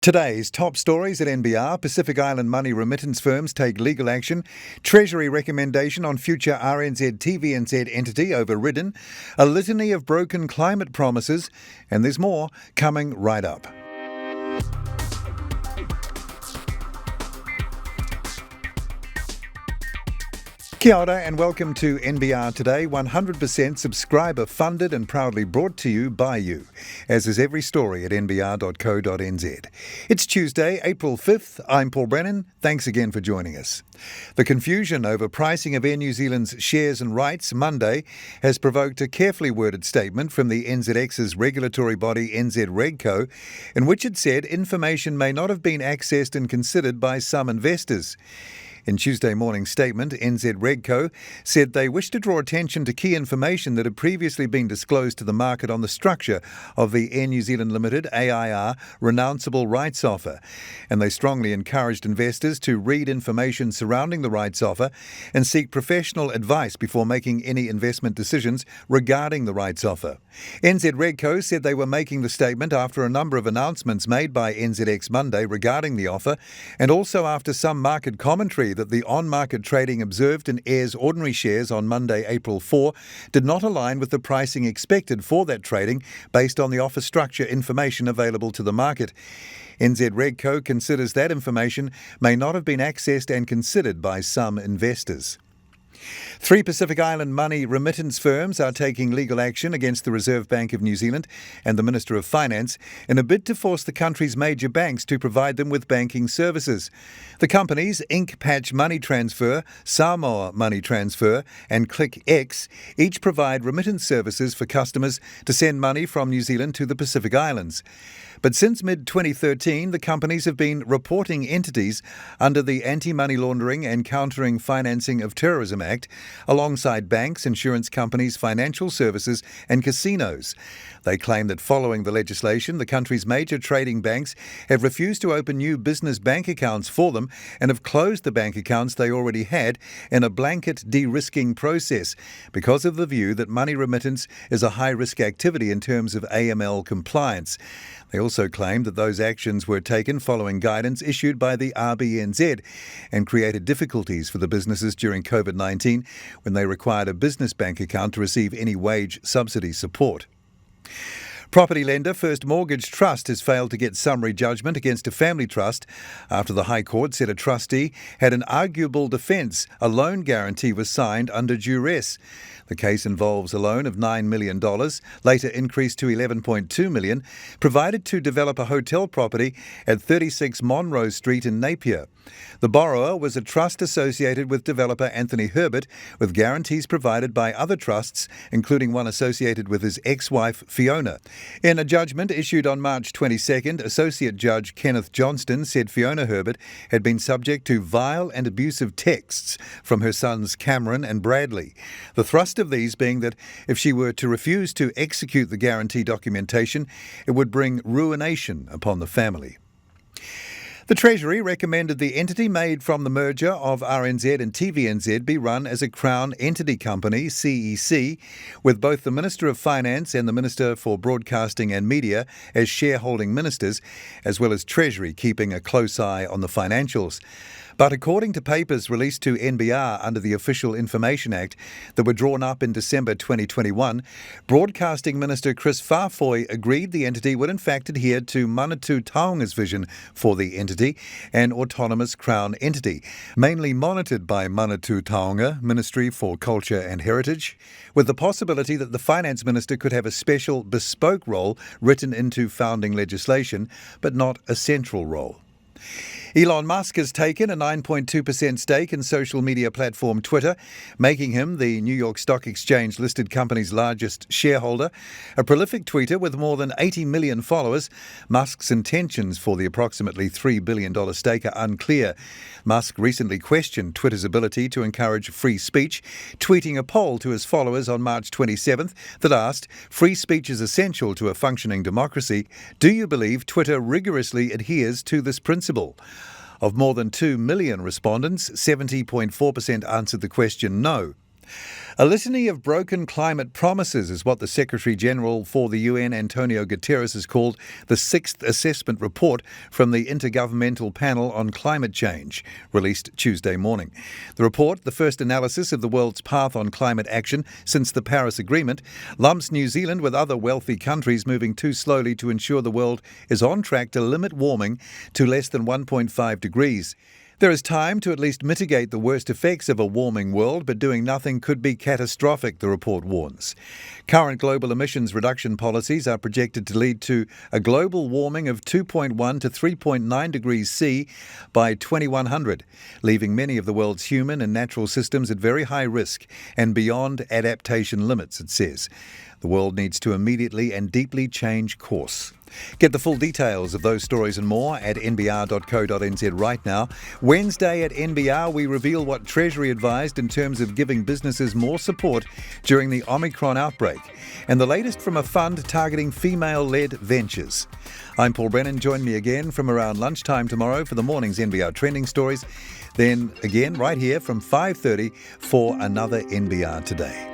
Today's top stories at NBR: Pacific Island money remittance firms take legal action, Treasury recommendation on future RNZ TVNZ entity overridden, a litany of broken climate promises, and there's more coming right up. Kia ora and welcome to NBR Today, 100% subscriber funded and proudly brought to you by you, as is every story at nbr.co.nz. It's Tuesday, April 5th. I'm Paul Brennan. Thanks again for joining us. The confusion over pricing of Air New Zealand's shares and rights Monday has provoked a carefully worded statement from the NZX's regulatory body NZ Regco, in which it said information may not have been accessed and considered by some investors. In Tuesday morning's statement, NZ Regco said they wish to draw attention to key information that had previously been disclosed to the market on the structure of the Air New Zealand Limited AIR renounceable rights offer, and they strongly encouraged investors to read information surrounding the rights offer and seek professional advice before making any investment decisions regarding the rights offer. NZ Regco said they were making the statement after a number of announcements made by NZX Monday regarding the offer, and also after some market commentary that the on-market trading observed in Air's ordinary shares on Monday, April 4, did not align with the pricing expected for that trading based on the offer structure information available to the market. NZ Regco considers that information may not have been accessed and considered by some investors. 3 Pacific Island money remittance firms are taking legal action against the Reserve Bank of New Zealand and the Minister of Finance in a bid to force the country's major banks to provide them with banking services. The companies Ink Patch Money Transfer, Samoa Money Transfer and ClickX each provide remittance services for customers to send money from New Zealand to the Pacific Islands. But since mid-2013, the companies have been reporting entities under the Anti-Money Laundering and Countering Financing of Terrorism Act, alongside banks, insurance companies, financial services and casinos. They claim that following the legislation, the country's major trading banks have refused to open new business bank accounts for them and have closed the bank accounts they already had in a blanket de-risking process because of the view that money remittance is a high-risk activity in terms of AML compliance. They also claim that those actions were taken following guidance issued by the RBNZ and created difficulties for the businesses during COVID-19 when they required a business bank account to receive any wage subsidy support. Property lender First Mortgage Trust has failed to get summary judgment against a family trust after the High Court said a trustee had an arguable defence. A loan guarantee was signed under duress. The case involves a loan of $9 million, later increased to $11.2 million, provided to develop a hotel property at 36 Monroe Street in Napier. The borrower was a trust associated with developer Anthony Herbert, with guarantees provided by other trusts, including one associated with his ex-wife Fiona. In a judgment issued on March 22nd, Associate Judge Kenneth Johnston said Fiona Herbert had been subject to vile and abusive texts from her sons Cameron and Bradley. The thrust of these being that if she were to refuse to execute the guarantee documentation, it would bring ruination upon the family. The Treasury recommended the entity made from the merger of RNZ and TVNZ be run as a Crown Entity Company, CEC, with both the Minister of Finance and the Minister for Broadcasting and Media as shareholding ministers, as well as Treasury keeping a close eye on the financials. But according to papers released to NBR under the Official Information Act that were drawn up in December 2021, Broadcasting Minister Chris Farfoy agreed the entity would in fact adhere to Manatū Taonga's vision for the entity, an autonomous Crown entity, mainly monitored by Manatū Taonga, Ministry for Culture and Heritage, with the possibility that the Finance Minister could have a special bespoke role written into founding legislation, but not a central role. Elon Musk has taken a 9.2% stake in social media platform Twitter, making him the New York Stock Exchange-listed company's largest shareholder. A prolific tweeter with more than 80 million followers, Musk's intentions for the approximately $3 billion stake are unclear. Musk recently questioned Twitter's ability to encourage free speech, tweeting a poll to his followers on March 27th that asked, "Free speech is essential to a functioning democracy. Do you believe Twitter rigorously adheres to this principle?" Of more than 2 million respondents, 70.4% answered the question no. A litany of broken climate promises is what the Secretary-General for the UN, Antonio Guterres, has called the sixth assessment report from the Intergovernmental Panel on Climate Change, released Tuesday morning. The report, the first analysis of the world's path on climate action since the Paris Agreement, lumps New Zealand with other wealthy countries moving too slowly to ensure the world is on track to limit warming to less than 1.5 degrees. There is time to at least mitigate the worst effects of a warming world, but doing nothing could be catastrophic, the report warns. Current global emissions reduction policies are projected to lead to a global warming of 2.1 to 3.9 degrees C by 2100, leaving many of the world's human and natural systems at very high risk and beyond adaptation limits, it says. The world needs to immediately and deeply change course. Get the full details of those stories and more at nbr.co.nz right now. Wednesday at NBR, we reveal what Treasury advised in terms of giving businesses more support during the Omicron outbreak, and the latest from a fund targeting female-led ventures. I'm Paul Brennan. Join me again from around lunchtime tomorrow for the morning's NBR Trending Stories. Then again right here from 5:30 for another NBR Today.